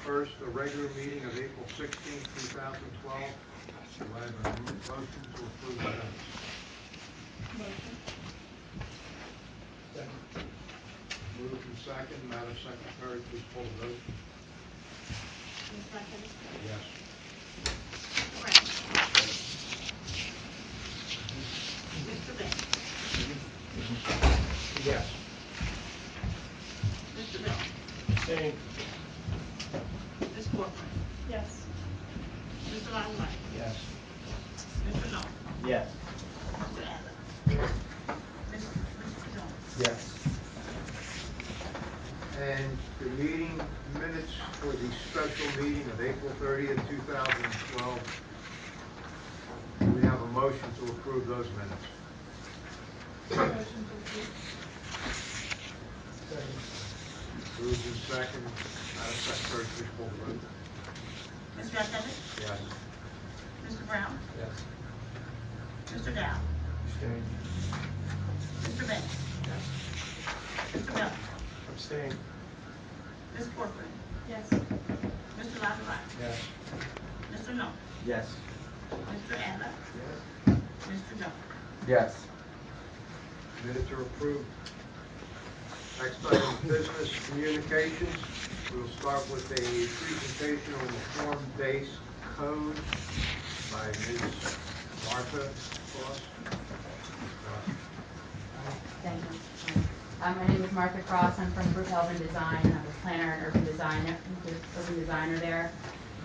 First, a regular meeting of April 16th, 2012. Do I have a motion to approve the minutes? Motion. Second. Moved and second. Madam Secretary, please pull the vote. Ms. Marqueta? Yes. Mr. Brown? Mr. Bench? Yes. Mr. Bill? Abstain. Ms. Corcoran? Yes. Mr. Lavalette? Yes. Mr. Knoll? Yes. Mr. Adler? Yes. Mr. Jones? Yes. And the meeting minutes for the special meeting of April 30th, 2012. Do we have a motion to approve those minutes? Motion to approve. Second. Moved and second. Madam Secretary, please pull the vote. Ms. Marqueta? Yes. Mr. Brown? Yes. Mr. Dow? Abstain. Mr. Bench? Yes. Mr. Bill? Abstain. Ms. Corcoran? Yes. Mr. Lavalette? Yes. Mr. Knoll? Yes. Mr. Adler? Yes. Mr. Jones? Yes. Minutes are approved. Next item of business, communications. We'll start with a presentation on the form-based code by Ms. Martha Cross. Ms. Cross. Thank you. My name is Martha Cross. I'm from Brute Elvin Design. I'm a planner and urban designer there.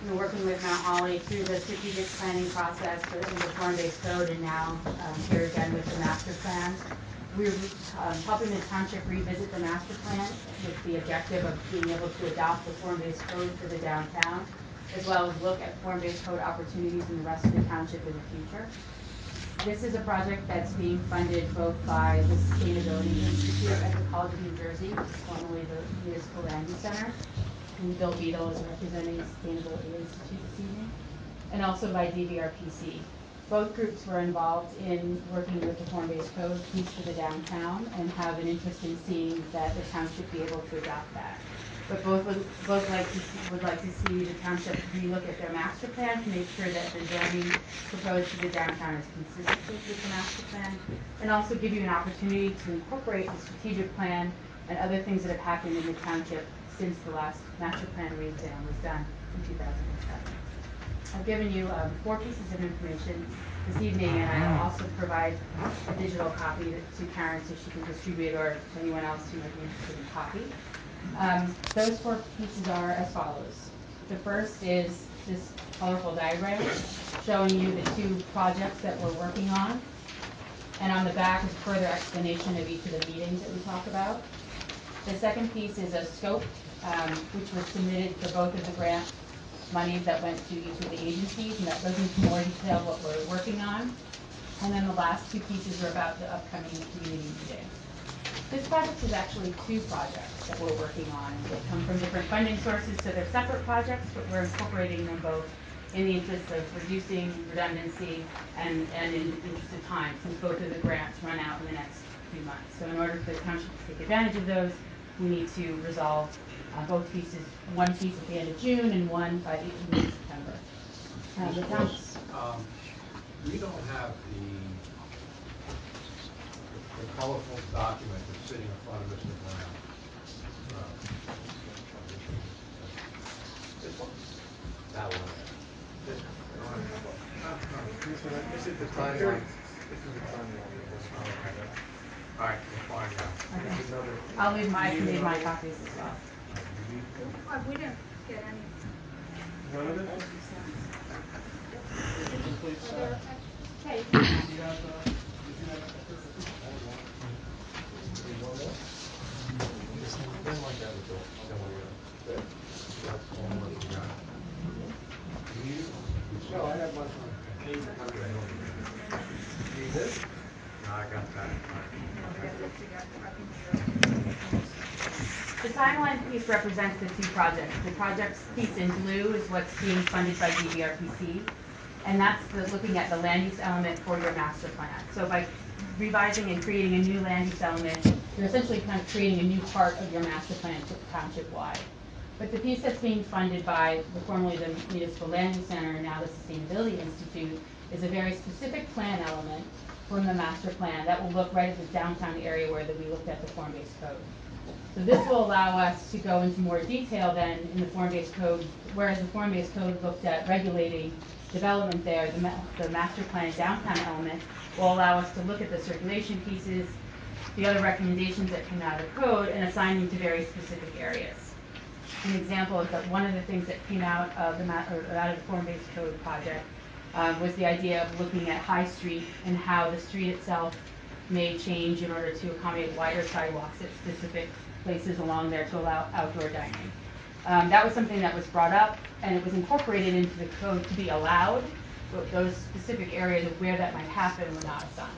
I've been working with Mount Holly through the strategic planning process for the form-based code, and now here again with the master plan. We're helping the township revisit the master plan with the objective of being able to adopt the form-based code for the downtown, as well as look at form-based code opportunities in the rest of the township in the future. This is a project that's being funded both by the Sustainability Institute at the College of New Jersey, which is formerly the Municipal Land Use Center, and Bill Beadle is representing the Sustainability Institute this evening, and also by DVRPC. Both groups were involved in working with the form-based code piece for the downtown and have an interest in seeing that the township be able to adopt that. But both would like to see the township relook at their master plan to make sure that the zoning proposed for the downtown is consistent with the master plan, and also give you an opportunity to incorporate the strategic plan and other things that have happened in the township since the last master plan re-exam was done in 2007. I've given you 4 pieces of information this evening, and I will also provide a digital copy to Karen so she can distribute, or to anyone else who might be interested in a copy. Those 4 pieces are as follows. The first is this colorful diagram showing you the 2 projects that we're working on. And on the back is further explanation of each of the meetings that we talk about. The second piece is a scope, which was submitted for both of the grant monies that went to each of the agencies, and that goes into more detail what we're working on. And then the last 2 pieces are about the upcoming community meeting. This project is actually 2 projects that we're working on. They come from different funding sources, so they're separate projects, but we're incorporating them both in the interest of reducing redundancy and in the interest of time, since both of the grants run out in the next few months. So in order for the township to take advantage of those, we need to resolve both pieces, one piece at the end of June and one by the end of September. Ms. Cross, we don't have the colorful document that's sitting in front of Mr. Brown. This one? That one there. This one. This is the timeline. This is the timeline. Oh, okay. All right, we're fine now. Okay. This is another. I can leave my copies as well. You need one? We didn't get any. None of this? It's a complete Are set. there extras? Yeah, you Did can. you have, I have one. You need one more? Then like that was all. Then we were there. That's all the ones we got. You need it? No, I have my phone. Okay, I don't need it. Need this? No, I got that. All right. No, we got this together. I can do The timeline piece represents the 2 projects. The projects piece in blue is what's being funded by DVRPC, and that's looking at the land use element for your master plan. So by revising and creating a new land use element, you're essentially kind of creating a new part of your master plan township-wide. But the piece that's being funded by formerly the Municipal Land Use Center and now the Sustainability Institute is a very specific plan element from the master plan that will look right at the downtown area where we looked at the form-based code. So this will allow us to go into more detail than in the form-based code, whereas the form-based code looked at regulating development there, the master plan downtown element will allow us to look at the circulation pieces, the other recommendations that came out of the code, and assign them to very specific areas. An example is that one of the things that came out of the form-based code project was the idea of looking at High Street and how the street itself may change in order to accommodate wider sidewalks at specific places along there to allow outdoor dining. That was something that was brought up, and it was incorporated into the code to be allowed, but those specific areas of where that might happen were not assigned.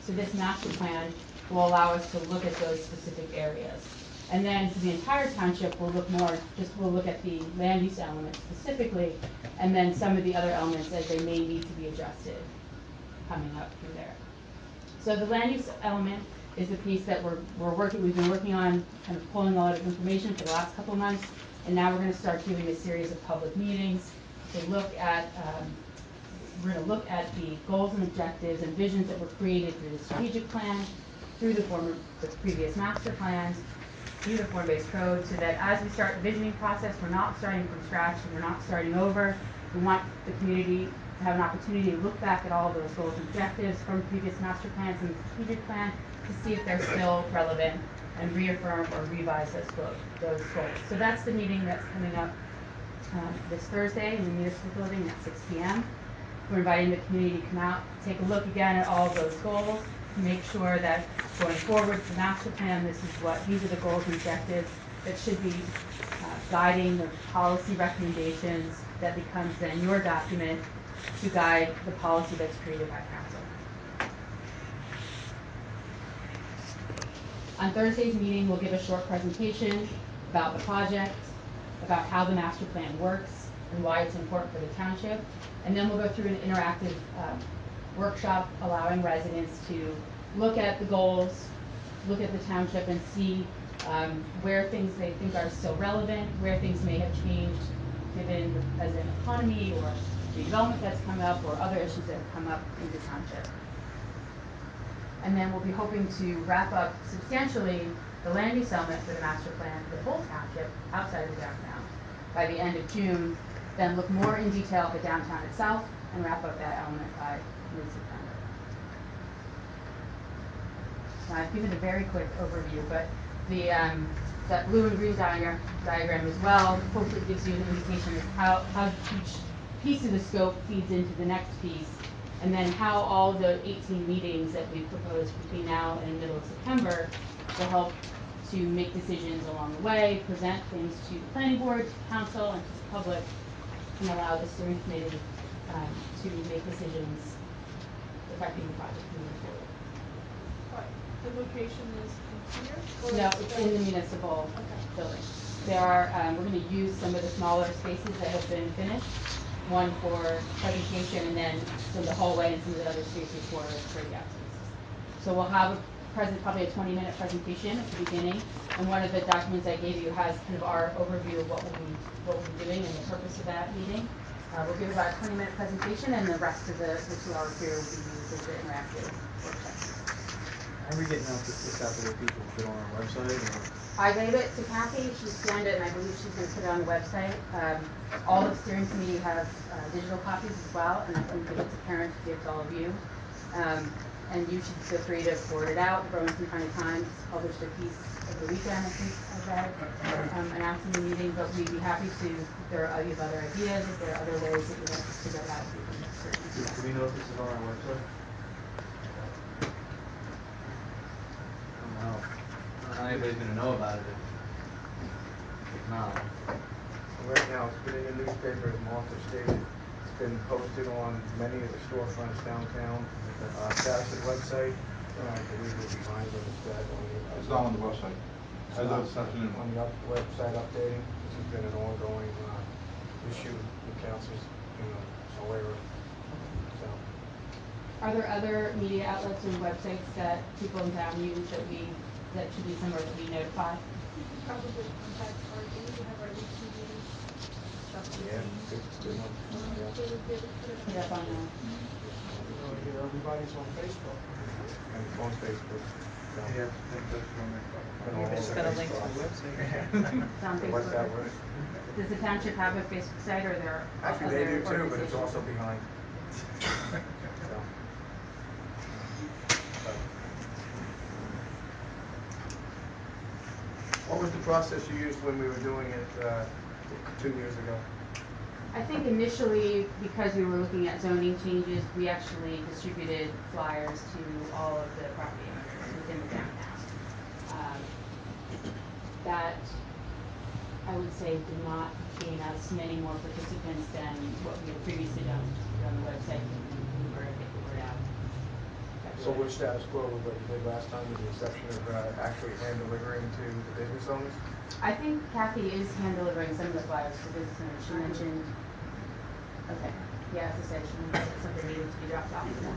So this master plan will allow us to look at those specific areas. And then for the entire township, we'll look at the land use elements specifically, and then some of the other elements as they may need to be adjusted coming up through there. So the land use element is the piece that we've been working on, kind of pulling a lot of information for the last couple of months, and now we're going to start doing a series of public meetings to look at, we're going to look at the goals and objectives and visions that were created through the strategic plan, through the previous master plans, through the form-based code, so that as we start the visioning process, we're not starting from scratch and we're not starting over. We want the community to have an opportunity to look back at all of those goals and objectives from previous master plans and the strategic plan to see if they're still relevant and reaffirm or revise those goals. So that's the meeting that's coming up this Thursday in the municipal building at 6 p.m. We're inviting the community to come out, take a look again at all of those goals, to make sure that going forward for the master plan, these are the goals and objectives that should be guiding the policy recommendations that becomes then your document to guide the policy that's created by council. On Thursday's meeting, we'll give a short presentation about the project, about how the master plan works and why it's important for the township, and then we'll go through an interactive workshop allowing residents to look at the goals, look at the township, and see where things they think are still relevant, where things may have changed given the present economy or the development that's come up or other issues that have come up in the township. And then we'll be hoping to wrap up substantially the land use element for the master plan for the whole township outside of the downtown by the end of June, then look more in detail at the downtown itself and wrap up that element by mid-September. Now I've given a very quick overview, but that blue and green diagram as well hopefully gives you an indication of how each piece of the scope feeds into the next piece, and then how all the 18 meetings that we've proposed between now and the middle of September will help to make decisions along the way, present things to the planning board, to council, and to the public, and allow the steering committee to make decisions affecting the project moving forward. What, the location is in here? Or No, is it's it- in the municipal Okay. building. There are, we're going to use some of the smaller spaces that have been finished, one for presentation and then some of the hallway and some of the other spaces for breakout spaces. So we'll have probably a 20-minute presentation at the beginning, and one of the documents I gave you has kind of our overview of what we'll be doing and the purpose of that meeting. We'll give about a 20-minute presentation, and the rest of the 2 hour period will be used as the interactive workshop. How are we getting this out to the people? Put it on our website or? I gave it to Kathy, she scanned it, and I believe she's going to put it on the website. All the steering committee have digital copies as well, and I can give it to Karen to give to all of you. And you should feel free to forward it out, throw in some kind of time. Published a piece over the weekend, I think I read, announcing the meeting, but we'd be happy to, if there are other ideas, if there are other ways that you'd like us to get it out, we can certainly do that. Do we know if this is on our website? I don't know. I don't know how anybody's gonna know about it if not. Right now, it's been in the newspaper, as Martha stated. It's been posted on many of the storefronts downtown. That's the website. I believe you'll be fine with that It's not on the website. As of this afternoon. on the website updating. This has been an ongoing issue the council's, aware of. So, Are there other media outlets and websites that people in town use that should be somewhere that we notify? You could probably contact RD, we have our posted one, yeah. So we did put it Put it up on the, You know, I hear everybody's on Facebook. And it's on Facebook, so. Yeah, I think that's from it. Been all It's over got a link to Facebook. the website. it's on What's Facebook. that word? Does the township have a Facebook site or there are Actually, other they do too, but organizations? it's also behind. So. But- What was the process you used when we were doing it, 2 years ago? I think initially, because we were looking at zoning changes, we actually distributed flyers to all of the property owners within the downtown. That, I would say, did not gain us many more participants than what we had previously done on the website, we were able to get the word out. So we're status quo with what you did last time, with the exception of actually hand delivering to the business owners? I think Kathy is hand delivering some of the flyers to business owners. She mentioned, okay, yeah, as I said, she mentioned that something needed to be dropped off to them.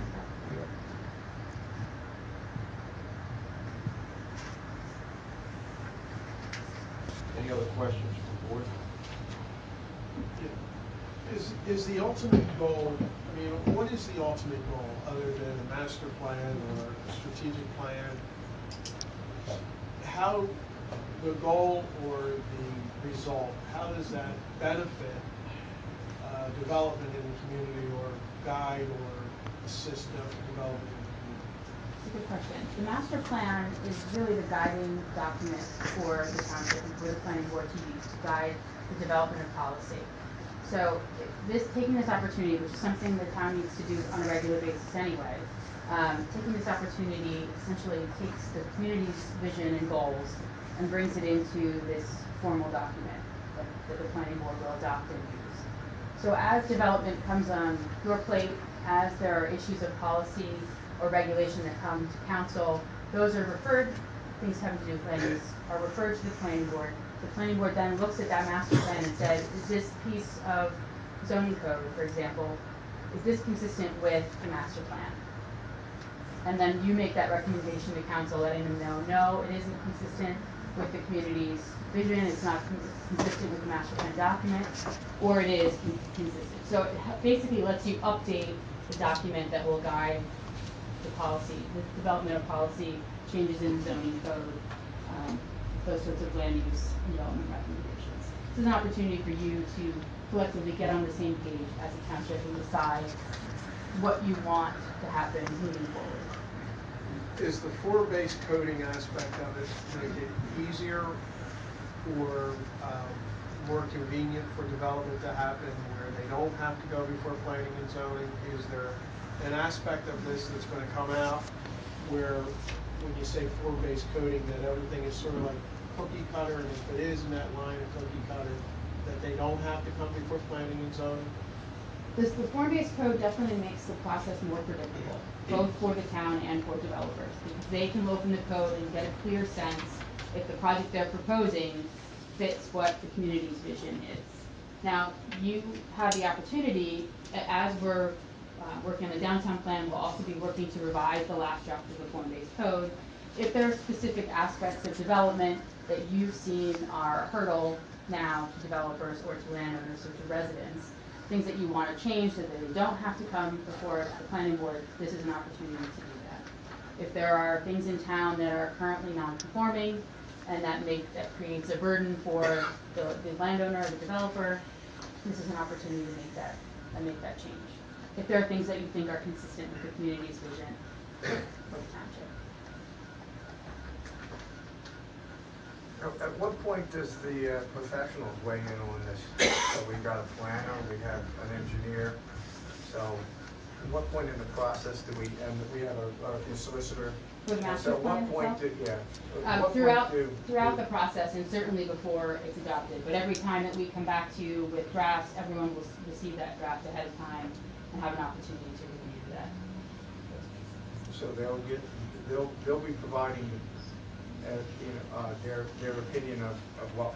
Any other questions from the board? Is the ultimate goal, I mean, what is the ultimate goal, other than a master plan or a strategic plan? How, the goal or the result, how does that benefit development in the community, or guide or assist development in the community? It's a good question. The master plan is really the guiding document for the township and for the planning board to use to guide the development of policy. So taking this opportunity, which is something the town needs to do on a regular basis anyway, taking this opportunity essentially takes the community's vision and goals and brings it into this formal document that the planning board will adopt and use. So as development comes on your plate, as there are issues of policy or regulation that come to council, those are referred, things having to do with land use, are referred to the planning board. The planning board then looks at that master plan and says, is this piece of zoning code, for example, is this consistent with the master plan? And then you make that recommendation to council, letting them know, no, it isn't consistent with the community's vision, it's not consistent with the master plan document, or it is consistent. So it basically lets you update the document that will guide the policy, the development of policy, changes in zoning code, those sorts of land use and development recommendations. This is an opportunity for you to collectively get on the same page as a township and decide what you want to happen moving forward. Is the floor-based coding aspect of it make it easier or more convenient for development to happen where they don't have to go before planning and zoning? Is there an aspect of this that's going to come out where, when you say floor-based coding, that everything is sort of like cookie cutter, and if it is in that line of cookie cutter, that they don't have to come before planning and zoning? The form-based code definitely makes the process more predictable, both for the town and for developers, because they can open the code and get a clear sense if the project they're proposing fits what the community's vision is. Now, you have the opportunity, as we're working on the downtown plan, we'll also be working to revise the last draft of the form-based code. If there are specific aspects of development that you've seen are a hurdle now to developers or to landowners or to residents, things that you want to change so that they don't have to come before the planning board, this is an opportunity to do that. If there are things in town that are currently non-conforming and that creates a burden for the landowner or the developer, this is an opportunity to make that change. If there are things that you think are consistent with the community's vision of the township. At what point does the professionals weigh in on this? So we've got a planner, we have an engineer. So at what point in the process do we, and we have a solicitor. For the master So at plan what point itself? throughout The process, and certainly before it's adopted, but every time that we come back to you with drafts, everyone will receive that draft ahead of time and have an opportunity to review that. So they'll be providing their opinion of what